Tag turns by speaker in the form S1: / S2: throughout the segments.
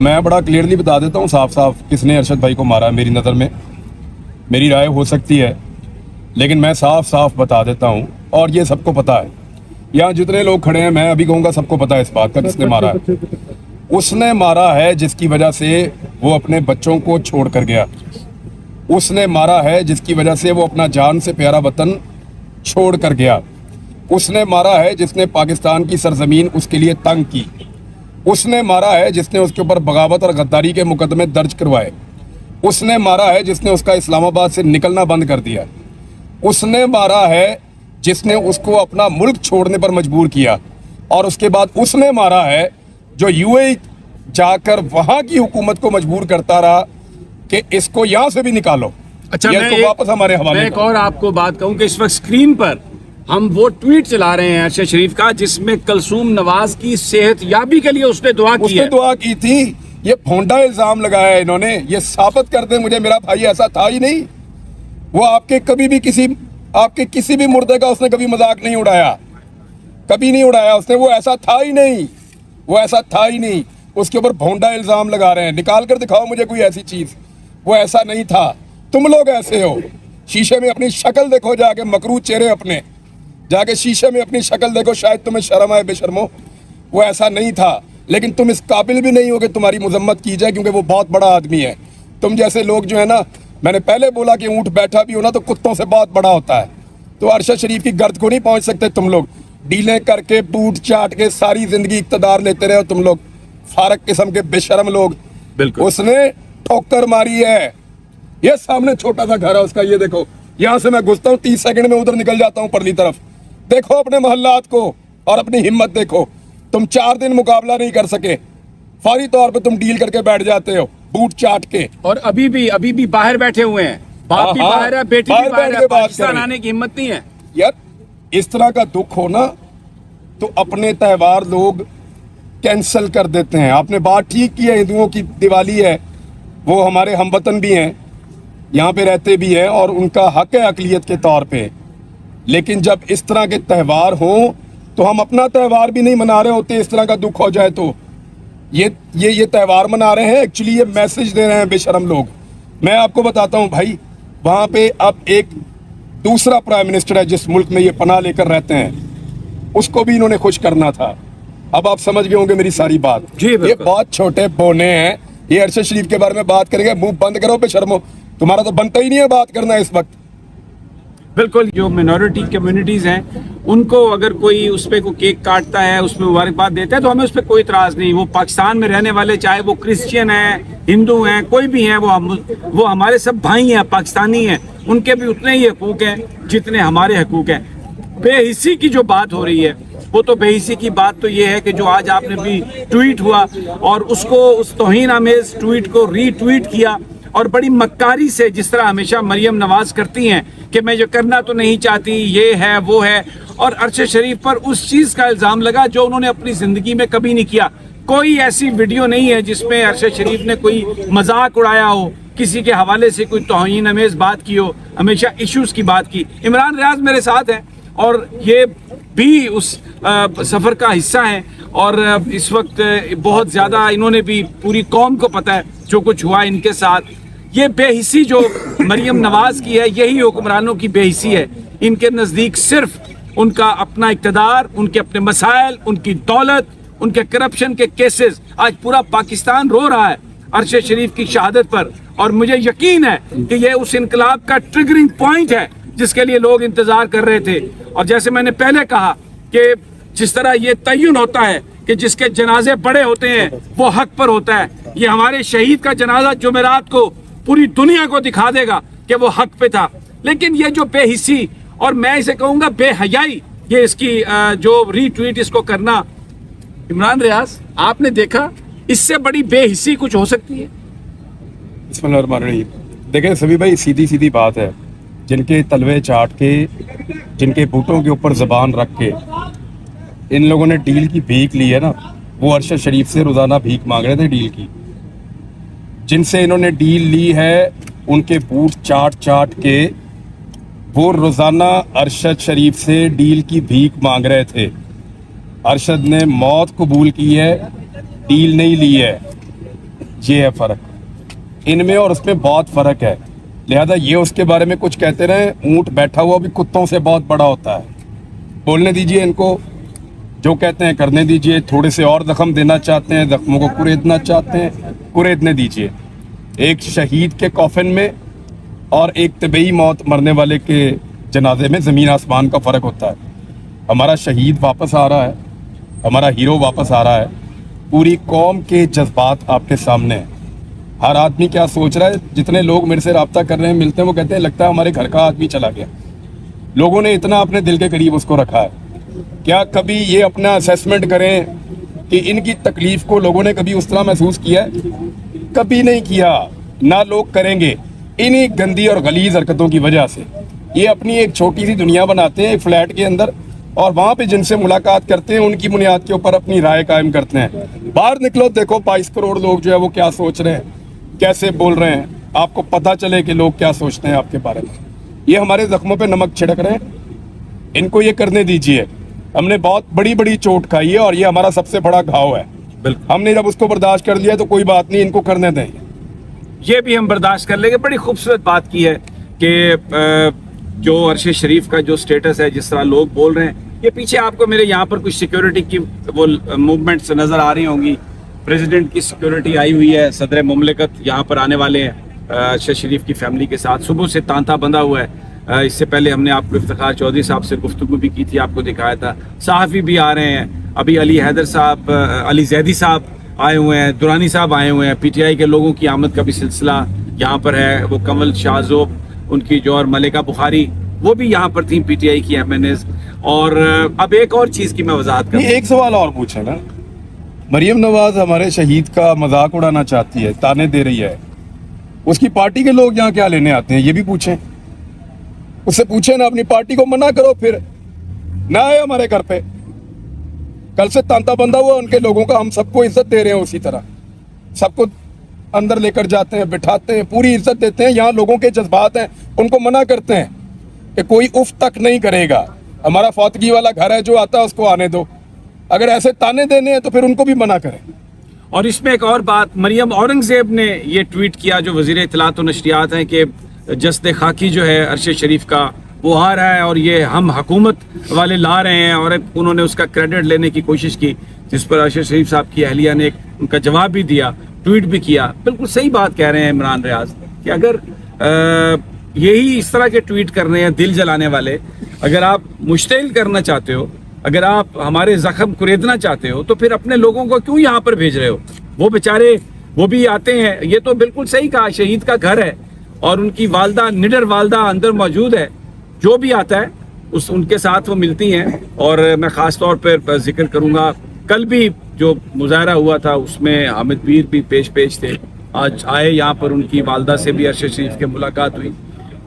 S1: मैं बड़ा क्लियरली बता देता हूँ साफ साफ किसने अरशद भाई को मारा है। मेरी नज़र में मेरी राय हो सकती है, लेकिन मैं साफ साफ बता देता हूँ और ये सबको पता है। यहाँ जितने लोग खड़े हैं, मैं अभी कहूँगा सबको पता है इस बात का किसने मारा है। उसने मारा है जिसकी वजह से वो अपने बच्चों को छोड़ कर गया। उसने मारा है जिसकी वजह से वो अपना जान से प्यारा वतन छोड़ कर गया। उसने मारा है जिसने पाकिस्तान की सरजमीन उसके लिए तंग की। उसने मारा है जिसने उसके ऊपर बगावत और गद्दारी के मुकदमे दर्ज करवाए। उसने मारा है जिसने उसका इस्लामाबाद से निकलना बंद कर दिया। उसने मारा है जिसने उसको अपना मुल्क छोड़ने पर मजबूर किया। और उसके बाद उसने मारा है जो यूएई जाकर वहां की हुकूमत को मजबूर करता रहा कि इसको यहां से भी निकालो।
S2: अच्छा,
S1: मैं वापस हमारे हवाले
S2: मैं एक और आपको बात कहूं कि इस वक्त स्क्रीन पर हम वो ट्वीट चला रहे हैं अरशद शरीफ का, जिसमें कलसूम नवाज की सेहत याबी के लिए उसने दुआ की है।
S1: दुआ की थी। ये भोंडा इल्जाम लगाया है इन्होंने। ये साबित कर दे मुझे मेरा भाई ऐसा था ही नहीं। वो आपके किसी भी मुर्दे का उसने कभी मजाक नहीं उड़ाया, कभी नहीं उड़ाया उसने। वो ऐसा था ही नहीं, वो ऐसा था ही नहीं। उसके ऊपर भोंडा इल्जाम लगा रहे हैं। निकाल कर दिखाओ मुझे कोई ऐसी चीज। वो ऐसा नहीं था। तुम लोग ऐसे हो। शीशे में अपनी शक्ल देखो, जाके मकरू चेहरे अपने जाके शीशे में अपनी शक्ल देखो, शायद तुम्हें शर्म आए बेशर्मो। वो ऐसा नहीं था, लेकिन तुम इस काबिल भी नहीं हो कि तुम्हारी मजम्मत की जाए, क्योंकि वो बहुत बड़ा आदमी है। तुम जैसे लोग जो है ना, मैंने पहले बोला कि ऊंट बैठा भी हो ना तो कुत्तों से बहुत बड़ा होता है। तो अरशद शरीफ की गर्द को नहीं पहुंच सकते तुम लोग। डीलें करके बूट चाट के सारी जिंदगी इक्तदार लेते रहे हो तुम लोग, फारक किस्म के बेशर्म लोग।
S2: बिल्कुल
S1: उसने ठोकर मारी है। ये सामने छोटा सा घर है उसका, ये देखो। यहाँ से मैं घुसता हूँ 30 सेकंड में उधर निकल जाता हूँ परली तरफ। देखो अपने मोहल्लात को और अपनी हिम्मत देखो। तुम 4 दिन मुकाबला नहीं कर सके, फौरी तौर पे तुम डील करके बैठ जाते हो बूट चाट के।
S2: और अभी भी बाहर बैठे हुए हैं। बाप भी बाहर है, बेटी भी बाहर है। पाकिस्तान आने की हिम्मत नहीं है।
S1: यार इस तरह का दुख हो ना तो अपने त्योहार लोग कैंसिल कर देते हैं। आपने बात ठीक की है, हिंदुओं की दिवाली है, वो हमारे हमवतन भी हैं, यहाँ पे रहते भी हैं और उनका हक है अकलियत के तौर पे। लेकिन जब इस तरह के त्यौहार हों तो हम अपना त्यौहार भी नहीं मना रहे होते। इस तरह का दुख हो जाए तो ये त्यौहार मना रहे हैं, एक्चुअली ये मैसेज दे रहे हैं बेशरम लोग। मैं आपको बताता हूँ भाई, वहाँ पे अब एक दूसरा प्राइम मिनिस्टर है जिस मुल्क में ये पनाह लेकर रहते हैं, उसको भी इन्होंने खुश करना था। अब आप समझ गए होंगे मेरी सारी बात। ये बहुत छोटे बोने हैं, ये अरशद शरीफ के बारे में बात करेंगे। मुंह बंद करो बेशर्मो, तुम्हारा तो बनता ही नहीं है बात करना इस वक्त।
S2: बिल्कुल, जो मिनॉरिटी कम्युनिटीज़ हैं उनको अगर कोई उस पर कोई केक काटता है, उसमें मुबारकबाद देता है, तो हमें उस पर कोई इतराज़ नहीं। वो पाकिस्तान में रहने वाले, चाहे वो क्रिश्चियन हैं, हिंदू हैं, कोई भी हैं, वो हमारे सब भाई हैं, पाकिस्तानी हैं। उनके भी उतने ही हकूक़ हैं जितने हमारे हकूक़ हैं। बेहिस्सी की जो बात हो रही है, वो तो बेहिस्सी की बात तो ये है कि जो आज आपने भी ट्वीट हुआ और उसको, उस तौहीन आमेज़ ट्वीट को रीट्वीट किया और बड़ी मक्कारी से, जिस तरह हमेशा मरियम नवाज करती हैं कि मैं जो करना तो नहीं चाहती, ये है वो है, और अरशद शरीफ पर उस चीज़ का इल्ज़ाम लगा जो उन्होंने अपनी ज़िंदगी में कभी नहीं किया। कोई ऐसी वीडियो नहीं है जिसमें अरशद शरीफ ने कोई मजाक उड़ाया हो, किसी के हवाले से कोई तौहीन आमेज़ बात की हो, हमेशा इश्यूज़ की बात की। इमरान रियाज मेरे साथ हैं और ये भी उस सफ़र का हिस्सा हैं और इस वक्त बहुत ज़्यादा इन्होंने भी, पूरी कौम को पता है जो कुछ हुआ इनके साथ। ये बेहिस्सी जो मरियम नवाज की है, यही हुक्मरानों की बेहिस्सी है। इनके नज़दीक सिर्फ उनका अपना इक़्तिदार, उनके अपने मसाइल, उनकी दौलत, उनके करप्शन के केसेस। आज पूरा पाकिस्तान रो रहा है अरशद शरीफ की शहादत पर, और मुझे यकीन है कि ये उस इनकलाब का ट्रिगरिंग पॉइंट है जिसके लिए लोग इंतज़ार कर रहे थे। और जैसे मैंने पहले कहा कि जिस तरह ये तय्युन होता है कि जिसके जनाजे बड़े होते हैं वो हक पर होता है, ये हमारे शहीद का जनाजा जुमेरात को पूरी दुनिया को दिखा देगा कि वो हक पे था। लेकिन ये जो बेहिस्सी, और मैं इसे कहूँगा बेहयाई, ये इसकी जो रीट्वीट इसको करना, इमरान रियाज आपने देखा इससे बड़ी बेहिस्सी कुछ हो सकती है?
S1: देखें सभी भाई, सीधी सीधी बात है, जिनके तलवे चाट के, जिनके बूटों के ऊपर ज़बान रख के इन लोगों ने डील की भीख ली है ना, वो अरशद शरीफ से रोज़ाना भीख मांग रहे थे डील की। जिनसे इन्होंने डील ली है उनके बूट चाट चाट के वो रोज़ाना अरशद शरीफ से डील की भीख मांग रहे थे। अरशद ने मौत कबूल की है, डील नहीं ली है। ये है फ़र्क, इनमें और उसमें बहुत फ़र्क है। लिहाजा ये उसके बारे में कुछ कहते रहें, ऊँट बैठा हुआ भी कुत्तों से बहुत बड़ा होता है। बोलने दीजिए इनको, जो कहते हैं करने दीजिए। थोड़े से और जख्म देना चाहते हैं, जख्मों को कुरेदना चाहते हैं, कुरेदने दीजिए। एक शहीद के कॉफिन में और एक तबीई मौत मरने वाले के जनाजे में ज़मीन आसमान का फ़र्क होता है। हमारा शहीद वापस आ रहा है, हमारा हीरो वापस आ रहा है। पूरी कौम के जज्बात आपके सामने हैं। हर आदमी क्या सोच रहा है, जितने लोग मेरे से रब्ता कर रहे हैं, मिलते हैं, वो कहते हैं लगता है हमारे घर का आदमी चला गया। लोगों ने इतना अपने दिल के करीब उसको रखा है। क्या कभी ये अपना असेसमेंट करें कि इनकी तकलीफ को लोगों ने कभी उस तरह महसूस किया है? कभी नहीं किया, ना लोग करेंगे, इन्हीं गंदी और गलीज हरकतों की वजह से। ये अपनी एक छोटी सी दुनिया बनाते हैं एक फ्लैट के अंदर, और वहाँ पे जिनसे मुलाकात करते हैं उनकी बुनियाद के ऊपर अपनी राय कायम करते हैं। बाहर निकलो, देखो 22 करोड़ लोग जो है वो क्या सोच रहे हैं, कैसे बोल रहे हैं, आपको पता चले कि लोग क्या सोचते हैं आपके बारे में। ये हमारे जख्मों पे नमक छिड़क रहे हैं, इनको ये करने दीजिए। हमने बहुत बड़ी बड़ी चोट खाई है और ये हमारा सबसे बड़ा घाव है। हमने जब उसको बर्दाश्त कर लिया तो कोई बात नहीं, इनको करने दें।
S2: ये भी हम बर्दाश्त कर लेंगे। बड़ी खूबसूरत बात की है कि जो अरशद शरीफ का जो स्टेटस है, जिस तरह लोग बोल रहे हैं, ये पीछे आपको मेरे यहाँ पर कुछ सिक्योरिटी की वो मूवमेंट्स नज़र आ रही होंगी। प्रेसिडेंट की सिक्योरिटी आई हुई है, सदर मुमलिकत यहाँ पर आने वाले हैं अरशद शरीफ की फैमिली के साथ। सुबह से तांता बंधा हुआ है। इससे पहले हमने आपको इफ्तिखार चौधरी साहब से गुफ्तगू भी की थी, आपको दिखाया था। सहाफ़ी भी आ रहे हैं, अभी अली हैदर साहब, अली जैदी साहब आए हुए हैं, दुरानी साहब आए हुए हैं। पीटीआई के लोगों की आमद का भी सिलसिला यहाँ पर है। वो कमल शाहजोब, उनकी जो और मलिका बुखारी, वो भी यहाँ पर थी, पीटीआई की एमएनएस। और अब एक और चीज़ की मैं वजाहत करूँ।
S1: एक सवाल और पूछे ना, मरियम नवाज हमारे शहीद का मजाक उड़ाना चाहती है, ताने दे रही है, उसकी पार्टी के लोग यहाँ क्या लेने आते हैं, ये भी पूछें। उससे पूछे ना, अपनी पार्टी को मना करो, फिर ना आए हमारे घर पे। कल से तांता बंधा हुआ उनके लोगों का, हम सबको इज्जत दे रहे हैं उसी तरह, सबको अंदर लेकर जाते हैं, बिठाते हैं, पूरी इज्जत देते हैं। यहाँ लोगों के जज्बात हैं, उनको मना करते हैं कि कोई उफ तक नहीं करेगा। हमारा फौतगी वाला घर है, जो आता है उसको आने दो। अगर ऐसे ताने देने हैं तो फिर उनको भी मना करें।
S2: और इसमें एक और बात, मरियम औरंगजेब ने ये ट्वीट किया, जो वज़ीर इत्तलात और नशरियात हैं, कि जस्द खाकी जो है अरशद शरीफ का, वो आ रहा है और ये हम हुकूमत वाले ला रहे हैं। और उन्होंने उसका क्रेडिट लेने की कोशिश की, जिस पर अरशद शरीफ साहब की अहलिया ने उनका जवाब भी दिया, ट्वीट भी किया। बिल्कुल सही बात कह रहे हैं इमरान रियाज कि अगर यही इस तरह के ट्वीट करने हैं दिल जलाने वाले, अगर आप मुश्तिल करना चाहते हो, अगर आप हमारे जख्म कुरेदना चाहते हो, तो फिर अपने लोगों को क्यों यहाँ पर भेज रहे हो? वो बेचारे वो भी आते हैं। ये तो बिल्कुल सही कहा, शहीद का घर है और उनकी वालदा, निडर वालदा अंदर मौजूद है। जो भी आता है उनके साथ वो मिलती हैं। और मैं ख़ास तौर पर जिक्र करूँगा, कल भी जो मुजाहरा हुआ था उसमें हामिद मीर भी पेश थे। आज आए यहाँ पर, उनकी वालदा से भी अरशद शरीफ की मुलाकात हुई।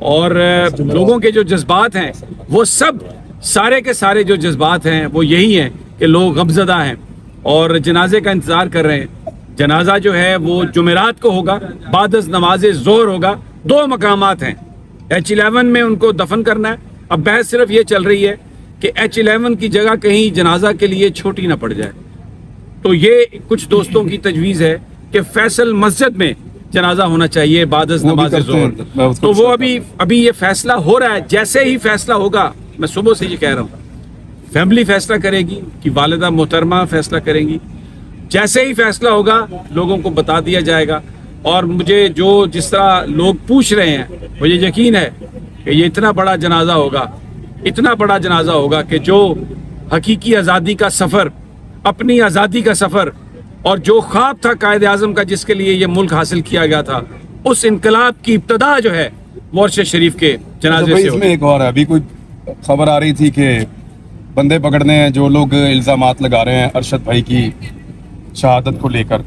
S2: और लोगों के जो जज्बात हैं, वो सब सारे के सारे जो जज्बात हैं वो यही हैं कि लोग गमज़दा हैं और जनाजे का इंतज़ार कर रहे हैं। जनाजा जो है वो जुमेरात को होगा, बादस नमाज ज़ोहर होगा। 2 मकामात हैं, H11 में उनको दफन करना है। अब बहस सिर्फ ये चल रही है कि H11 की जगह कहीं जनाजा के लिए छोटी ना पड़ जाए। तो ये कुछ दोस्तों की तजवीज़ है कि फैसल मस्जिद में जनाजा होना चाहिए बादस नमाज ज़ोहर। तो वो अभी ये फैसला हो रहा है। जैसे ही फैसला होगा, मैं सुबह से ये कह रहा हूँ, फैमिली फैसला करेगी कि वालिदा मोहतरमा फैसला करेंगी। जैसे ही फैसला होगा लोगों को बता दिया जाएगा। और मुझे जिस तरह लोग पूछ रहे हैं, मुझे यकीन है कि ये इतना बड़ा जनाजा होगा कि जो हकीकी आज़ादी का सफ़र, अपनी आज़ादी का सफ़र, और जो ख्वाब था कायद आज़म का जिसके लिए ये मुल्क हासिल किया गया था, उस इनकलाब की इब्तदा जो है वो अरशद शरीफ के जनाजे से होगी।
S1: एक और है, अभी कोई खबर आ रही थी कि बंदे पकड़ने हैं जो लोग इल्ज़ामात लगा रहे हैं अरशद भाई की शहादत को लेकर।